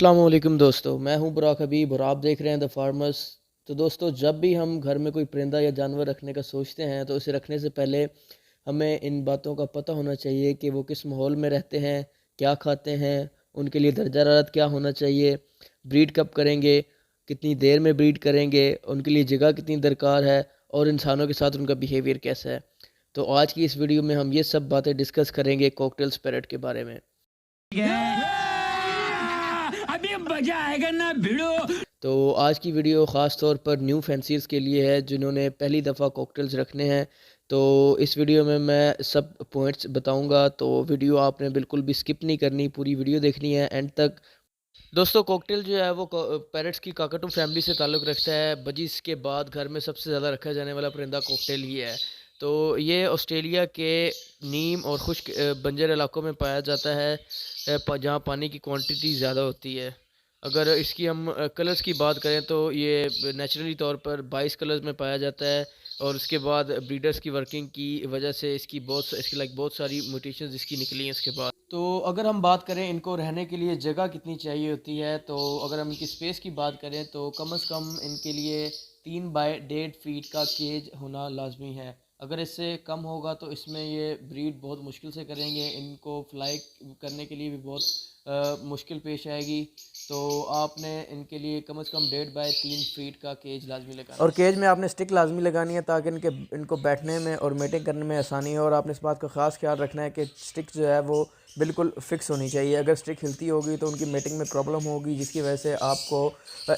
अस्सलाम वालेकुम दोस्तों, मैं हूं बुराक हबीब और आप देख रहे हैं द फार्मर्स। तो दोस्तों, जब भी हम घर में कोई परिंदा या जानवर रखने का सोचते हैं तो उसे रखने से पहले हमें इन बातों का पता होना चाहिए कि वो किस माहौल में रहते हैं, क्या खाते हैं, उनके लिए दर्जा हरारत क्या होना चाहिए, ब्रीड कब करेंगे, कितनी देर में ब्रीड करेंगे, उनके लिए जगह कितनी दरकार है और इंसानों के साथ उनका बिहेवियर कैसा है। तो आज की इस वीडियो में हम ये सब बातें डिस्कस करेंगे कॉकटेल स्पिरिट के बारे में। अभी मजा आएगा ना भिड़ो। तो आज की वीडियो ख़ास तौर पर न्यू फैंसीज़ के लिए है जिन्होंने पहली दफ़ा कॉकटेल्स रखने हैं। तो इस वीडियो में मैं सब पॉइंट्स बताऊंगा, तो वीडियो आपने बिल्कुल भी स्किप नहीं करनी, पूरी वीडियो देखनी है एंड तक। दोस्तों, कॉकटेल जो है वो पैरट्स की काकाटू फैमिली से ताल्लुक़ रखता है। बजीज़ के बाद घर में सबसे ज़्यादा रखा जाने वाला परिंदा कॉकटेल ही है। तो ये ऑस्ट्रेलिया के नीम और खुश्क बंजर इलाकों में पाया जाता है, जहाँ पानी की क्वांटिटी ज़्यादा होती है। अगर इसकी हम कलर्स की बात करें तो ये नेचुरली तौर पर 22 कलर्स में पाया जाता है और उसके बाद ब्रीडर्स की वर्किंग की वजह से इसकी बहुत सारी म्यूटेशंस इसकी निकली हैं इसके बाद। तो अगर हम बात करें इनको रहने के लिए जगह कितनी चाहिए होती है, तो अगर हम इनकी स्पेस की बात करें तो कम से कम इनके लिए 3 बाय 1.5 फीट का केज होना लाजमी है। अगर इससे कम होगा तो इसमें ये ब्रीड बहुत मुश्किल से करेंगे, इनको फ्लाई करने के लिए भी बहुत मुश्किल पेश आएगी। तो आपने इनके लिए कम से कम 1.5 बाय 3 फीट का केज लाजमी लगाना और है। केज में आपने स्टिक लाजमी लगानी है ताकि इनको बैठने में और मेटिंग करने में आसानी हो। और आपने इस बात का ख़ास ख्याल रखना है कि स्टिक जो है वो बिल्कुल फिक्स होनी चाहिए। अगर स्टिक हिलती होगी तो उनकी मेटिंग में प्रॉब्लम होगी, जिसकी वजह से आपको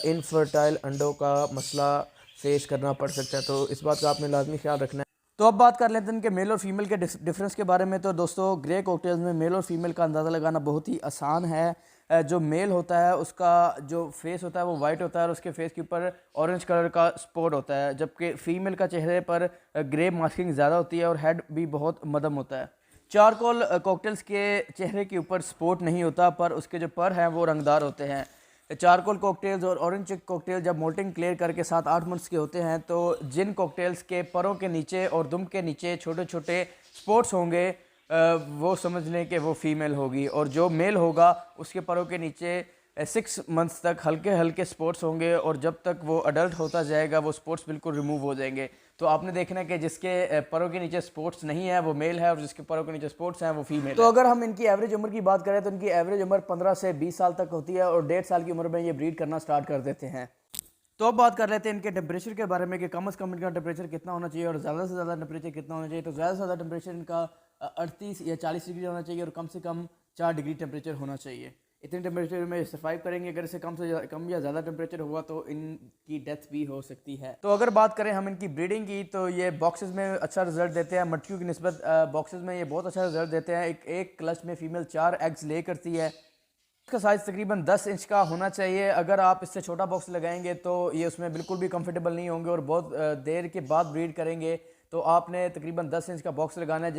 इनफर्टाइल अंडों का मसला फेस करना पड़ सकता है। तो इस बात का आपने लाजमी ख्याल रखना है। तो अब बात कर लेते हैं इनके मेल और फीमेल के डिफरेंस के बारे में। तो दोस्तों, ग्रे कॉकटेल्स में मेल और फीमेल का अंदाज़ा लगाना बहुत ही आसान है। जो मेल होता है उसका जो फेस होता है वो वाइट होता है और उसके फेस के ऊपर ऑरेंज कलर का स्पॉट होता है, जबकि फीमेल का चेहरे पर ग्रे मार्किंग ज़्यादा होती है और हेड भी बहुत मदम होता है। चारकोल कॉकटेल्स के चेहरे के ऊपर स्पॉट नहीं होता, पर उसके जो पर हैं वो रंगदार होते हैं। चारकोल कॉकटेल्स और ऑरेंज चिक कॉकटेल जब मोल्टिंग क्लियर करके 7-8 मंथ्स के होते हैं तो जिन कॉकटेल्स के परों के नीचे और दुम के नीचे छोटे छोटे स्पॉट्स होंगे, वो समझ लें कि वो फीमेल होगी। और जो मेल होगा उसके परों के नीचे 6 मंथ्स तक हल्के हल्के स्पॉट्स होंगे और जब तक वो अडल्ट होता जाएगा वो स्पॉट्स बिल्कुल रिमूव हो जाएंगे। तो आपने देखना है कि जिसके परों के नीचे स्पॉट्स नहीं है वो मेल है और जिसके परों के नीचे स्पॉट्स हैं वो फीमेल। तो अगर हम इनकी एवरेज उम्र की बात करें तो इनकी एवरेज उम्र 15 से 20 साल तक होती है और 1.5 साल की उम्र में ये ब्रीड करना स्टार्ट कर देते हैं। तो अब बात कर लेते हैं इनके टेम्परेचर के बारे में कि कम से कम इनका टेम्परेचर कितना होना चाहिए और ज़्यादा से ज़्यादा टेम्परेचर कितना होना चाहिए। तो ज़्यादा से ज़्यादा टेम्परेचर इनका 38 या 40 डिग्री होना चाहिए और कम से कम 4 डिग्री टेम्परेचर होना चाहिए। इतने टेम्परेचर में सर्वाइव करेंगे। अगर इससे कम या ज़्यादा टेम्परेचर हुआ तो इनकी डेथ भी हो सकती है। तो अगर बात करें हम इनकी ब्रीडिंग की तो ये बॉक्सेस में अच्छा रिजल्ट देते हैं। मटकियों की निस्बत बॉक्सेस में ये बहुत अच्छा रिजल्ट देते हैं। एक क्लच में फीमेल 4 एग्स ले करती है। इसका साइज़ तकरीबन 10 इंच का होना चाहिए। अगर आप इससे छोटा बॉक्स लगाएंगे तो ये उसमें बिल्कुल भी कंफर्टेबल नहीं होंगे और बहुत देर के बाद ब्रीड करेंगे। तो आपने तकरीबन 10 इंच का बॉक्स लगाना है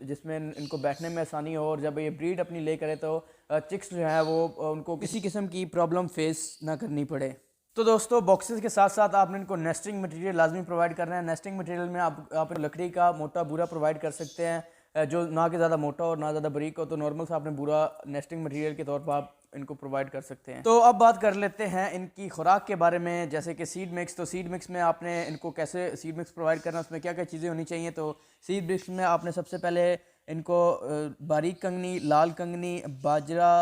जिसमें इनको बैठने में आसानी हो और जब ये ब्रीड अपनी ले करे तो चिक्स जो है वो उनको किसी किस्म की प्रॉब्लम फेस ना करनी पड़े। तो दोस्तों, बॉक्सेस के साथ साथ आपने इनको नेस्टिंग मटेरियल लाजमी प्रोवाइड करना है। नेस्टिंग मटेरियल में आप लकड़ी का मोटा बूरा प्रोवाइड कर सकते हैं, जो ना कि ज़्यादा मोटा और ना ज़्यादा बारीक हो। तो नॉर्मल सा आपने बूरा नेस्टिंग मटेरियल के तौर पर आप इनको प्रोवाइड कर सकते हैं। तो अब बात कर लेते हैं इनकी खुराक के बारे में, जैसे कि सीड मिक्स। तो सीड मिक्स में आपने इनको कैसे सीड मिक्स प्रोवाइड करना है, उसमें क्या क्या चीज़ें होनी चाहिए। तो सीड मिक्स में आपने सबसे पहले इनको बारीक कंगनी, लाल कंगनी, बाजरा,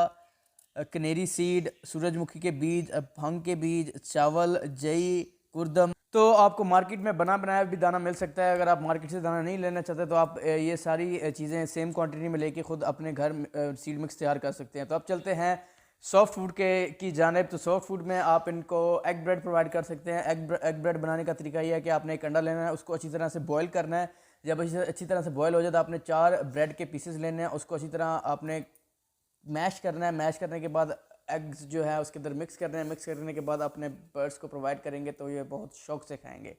कनेरी सीड, सूरजमुखी के बीज, भंग के बीज, चावल, जई, कुर्दम। तो आपको मार्केट में बना बनाया भी दाना मिल सकता है। अगर आप मार्केट से दाना नहीं लेना चाहते तो आप ये सारी चीज़ें सेम क्वांटिटी में लेके खुद अपने घर सीड मिक्स तैयार कर सकते हैं। तो अब चलते हैं सॉफ्ट फूड की जानिब। तो सॉफ्ट फूड में आप इनको एग ब्रेड प्रोवाइड कर सकते हैं। एग ब्रेड बनाने का तरीका ये है कि आपने एक अंडा लेना है, उसको अच्छी तरह से बॉयल करना है। जब अच्छी तरह से बॉयल हो जाए तो आपने 4 ब्रेड के पीसेस लेने हैं, उसको अच्छी तरह आपने मैश करना है। मैश करने के बाद एग्स जो है उसके अंदर मिक्स करना है। मिक्स करने के बाद अपने बर्ड्स को प्रोवाइड करेंगे तो ये बहुत शौक से खाएंगे।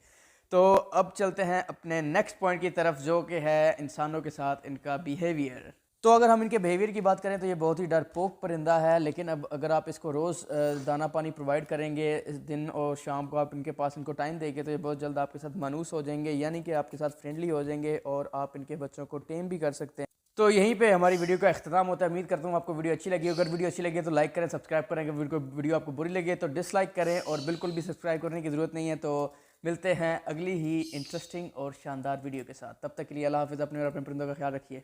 तो अब चलते हैं अपने नेक्स्ट पॉइंट की तरफ, जो कि है इंसानों के साथ इनका बिहेवियर। तो अगर हम इनके बिहेवियर की बात करें तो ये बहुत ही डरपोक परिंदा है, लेकिन अब अगर आप इसको रोज़ दाना पानी प्रोवाइड करेंगे, इस दिन और शाम को आप इनके पास इनको टाइम देंगे तो ये बहुत जल्द आपके साथ मानूस हो जाएंगे, यानी कि आपके साथ फ्रेंडली हो जाएंगे और आप इनके बच्चों को टेम भी कर सकते हैं। तो यहीं पे हमारी वीडियो का अख्ताम होता है। उम्मीद करता हूँ आपको वीडियो अच्छी लगी। अगर वीडियो अच्छी लगी तो लाइक करें, सब्सक्राइब करें। अगर वीडियो आपको बुरी लगी तो डिसलाइक करें और बिल्कुल भी सब्सक्राइब करने की ज़रूरत नहीं है। तो मिलते हैं अगली ही इंटरेस्टिंग और शानदार वीडियो के साथ। तब तक के लिए अल्लाह हाफ़िज़। अपने और अपने परिंदों का ख्याल रखिए।